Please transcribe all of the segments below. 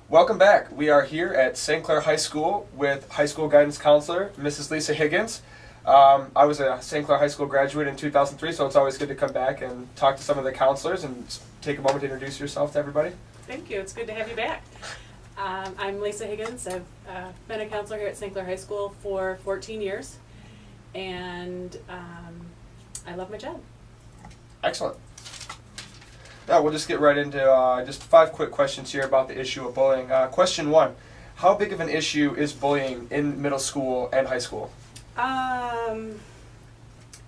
Welcome back. We are here at St. Clair High School with high school guidance counselor, Mrs. Lisa Higgins. I was a St. Clair High School graduate in 2003, so it's always good to come back and talk to some of the counselors and take a moment to introduce yourself to everybody. Thank you. It's good to have you back. I'm Lisa Higgins. I've been a counselor here at St. Clair High School for 14 years, and I love my job. Excellent. Now we'll just get right into just 5 quick questions here about the issue of bullying. Question 1, how big of an issue is bullying in middle school and high school?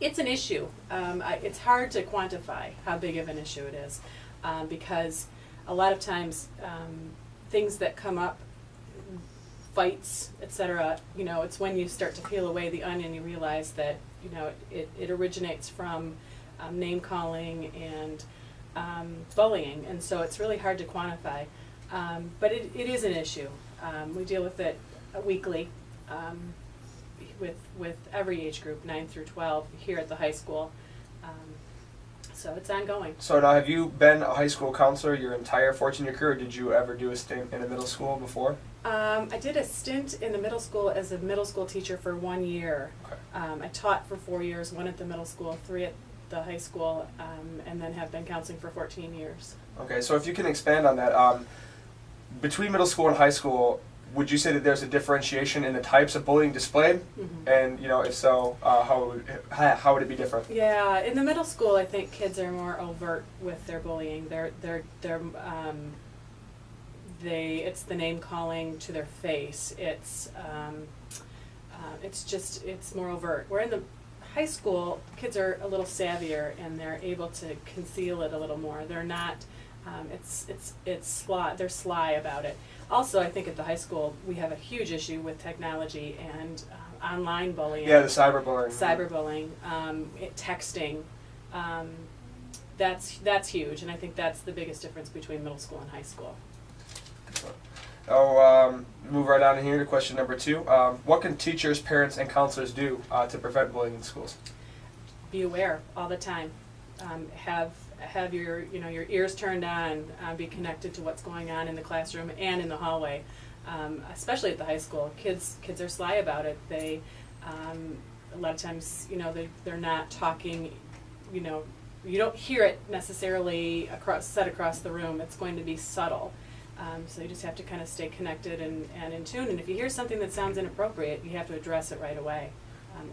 It's an issue. It's hard to quantify how big of an issue it is because a lot of times things that come up, fights, etc., it's when you start to peel away the onion, you realize that, it originates from name calling and bullying, and so it's really hard to quantify. But it is an issue. We deal with it weekly with every age group, 9 through 12, here at the high school. So it's ongoing. So now, have you been a high school counselor your entire 14-year career, or did you ever do a stint in a middle school before? I did a stint in the middle school as a middle school teacher for 1 year. Okay. I taught for 4 years, 1 at the middle school, 3 at the high school, and then have been counseling for 14 years. Okay, so if you can expand on that, between middle school and high school, would you say that there's a differentiation in the types of bullying displayed? Mm-hmm. And if so, how would it be different? Yeah, in the middle school, I think kids are more overt with their bullying. It's the name calling to their face. It's more overt. Where in the high school, kids are a little savvier and they're able to conceal it a little more. They're not. It's sly. They're sly about it. Also, I think at the high school we have a huge issue with technology and online bullying. Yeah, the cyberbullying. Cyberbullying, texting. That's huge, and I think that's the biggest difference between middle school and high school. Move right on in here to question number 2. What can teachers, parents, and counselors do to prevent bullying in schools? Be aware all the time. Have your ears turned on. Be connected to what's going on in the classroom and in the hallway, especially at the high school. Kids are sly about it. They a lot of times they're not talking. You don't hear it necessarily set across the room. It's going to be subtle. So you just have to kind of stay connected and in tune. And if you hear something that sounds inappropriate, you have to address it right away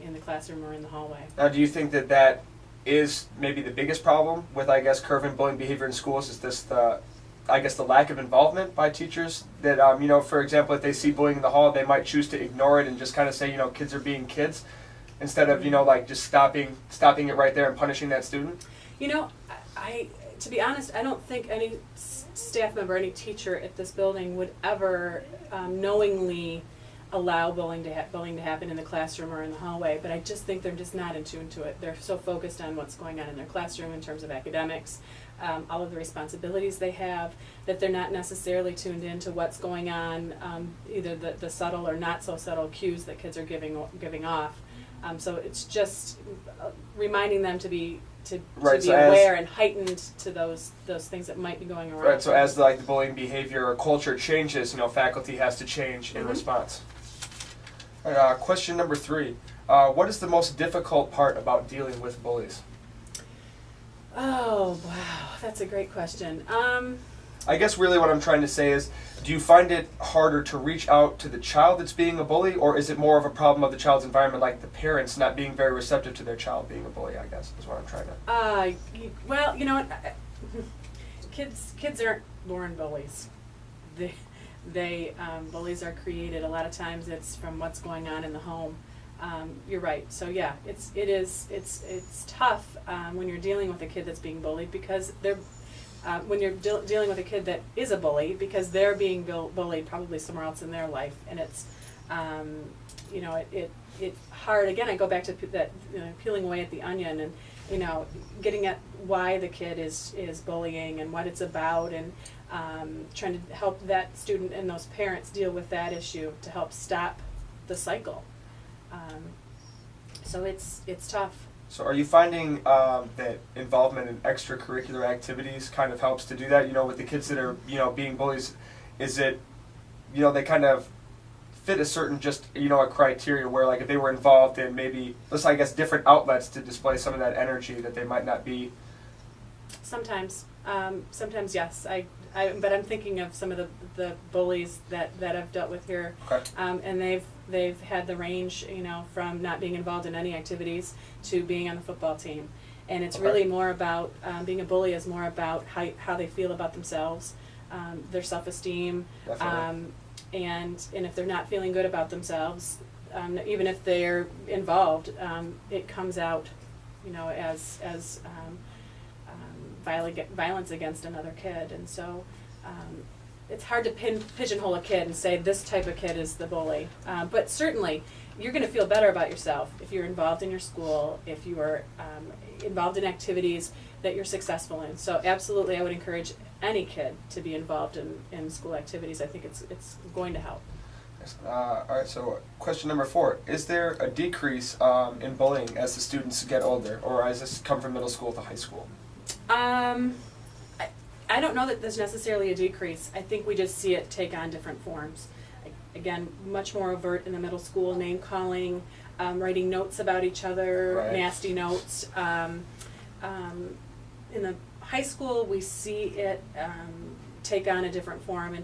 in the classroom or in the hallway. Now, do you think that is maybe the biggest problem with, curbing bullying behavior in schools? Is this the lack of involvement by teachers? That, for example, if they see bullying in the hall, they might choose to ignore it and just kind of say, kids are being kids, instead of, just stopping it right there and punishing that student? To be honest, I don't think any staff member, any teacher at this building would ever knowingly allow bullying to happen in the classroom or in the hallway, but I just think they're just not in tune to it. They're so focused on what's going on in their classroom in terms of academics, all of the responsibilities they have, that they're not necessarily tuned into what's going on, either the subtle or not so subtle cues that kids are giving off. So it's just reminding them to be aware and heightened to those things that might be going around. Right. So as the bullying behavior or culture changes, faculty has to change in response. All right, question number 3. What is the most difficult part about dealing with bullies? Oh, wow, that's a great question. I guess really what I'm trying to say is, do you find it harder to reach out to the child that's being a bully, or is it more of a problem of the child's environment, like the parents not being very receptive to their child being a bully, I guess, is what I'm trying to... Well, you know what, kids aren't born bullies. Bullies are created. A lot of times it's from what's going on in the home. You're right. So yeah, it's tough when you're dealing with a kid that's being bullied, because they're when you're dealing with a kid that is a bully, because they're being bullied probably somewhere else in their life, and it's it's hard. Again, I go back to that peeling away at the onion, and getting at why the kid is bullying and what it's about, and trying to help that student and those parents deal with that issue to help stop the cycle. So it's tough. So are you finding that involvement in extracurricular activities kind of helps to do that? With the kids that are being bullies, is it they kind of fit a certain just a criteria where like if they were involved in maybe let's I guess different outlets to display some of that energy that they might not be. Sometimes, yes. But I'm thinking of some of the bullies that I've dealt with here, Okay. and they've had the range, from not being involved in any activities to being on the football team, and it's Okay. really more about being a bully is more about how they feel about themselves, their self-esteem, Definitely. and if they're not feeling good about themselves, even if they're involved, it comes out, as violence against another kid, and so it's hard to pigeonhole a kid and say this type of kid is the bully. But certainly, you're going to feel better about yourself if you're involved in your school, if you are involved in activities that you're successful in. So absolutely, I would encourage any kid to be involved in school activities. I think it's going to help. Yes. All right. So question number 4: is there a decrease in bullying as the students get older, or as this come from middle school to high school? I don't know that there's necessarily a decrease. I think we just see it take on different forms. Again, much more overt in the middle school, name calling, writing notes about each other, Right. nasty notes. In the high school, we see it take on a different form in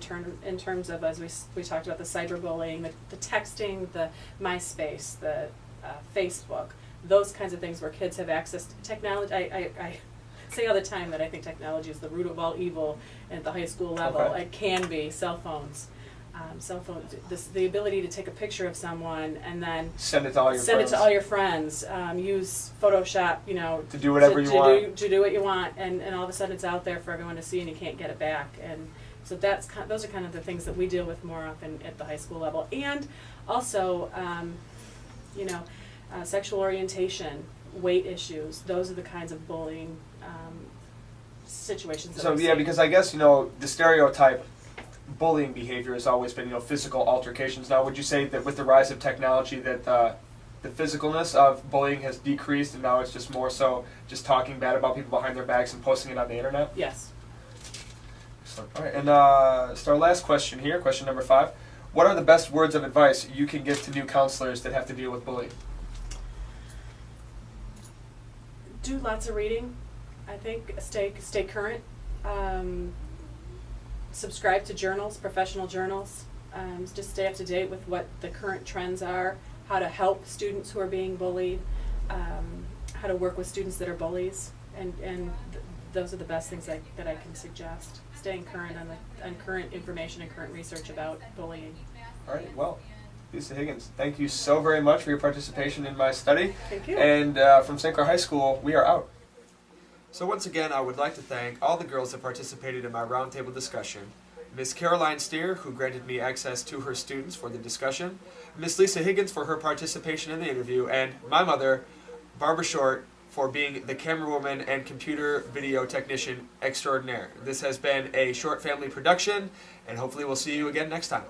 terms of, as we talked about, the cyberbullying, the texting, the MySpace, the Facebook, those kinds of things where kids have access to technology. I say all the time that I think technology is the root of all evil at the high school level. Okay. It can be cell phones. The ability to take a picture of someone and then Send it to all your send friends. it to all your friends. Use Photoshop, To do whatever you want. to do what you want, and all of a sudden it's out there for everyone to see, and you can't get it back. And so those are kind of the things that we deal with more often at the high school level, and also, sexual orientation, weight issues. Those are the kinds of bullying situations. That So we yeah, see. because I guess the stereotype bullying behavior has always been physical altercations. Now, would you say that with the rise of technology that the physicalness of bullying has decreased, and now it's just more so just talking bad about people behind their backs and posting it on the internet? Yes. Excellent. All right, and so our last question here, question number 5. What are the best words of advice you can give to new counselors that have to deal with bullying? Do lots of reading. I think stay current. Subscribe to journals, professional journals. Just stay up to date with what the current trends are, how to help students who are being bullied, how to work with students that are bullies, and those are the best things that I can suggest. Staying current on current information and current research about bullying. All right, well, Lisa Higgins, thank you so very much for your participation in my study. Thank you. And from St. Clair High School, we are out. So once again, I would like to thank all the girls that participated in my roundtable discussion. Ms. Caroline Steer, who granted me access to her students for the discussion, Ms. Lisa Higgins for her participation in the interview, and my mother, Barbara Short, for being the camerawoman and computer video technician extraordinaire. This has been a Short Family production, and hopefully we'll see you again next time.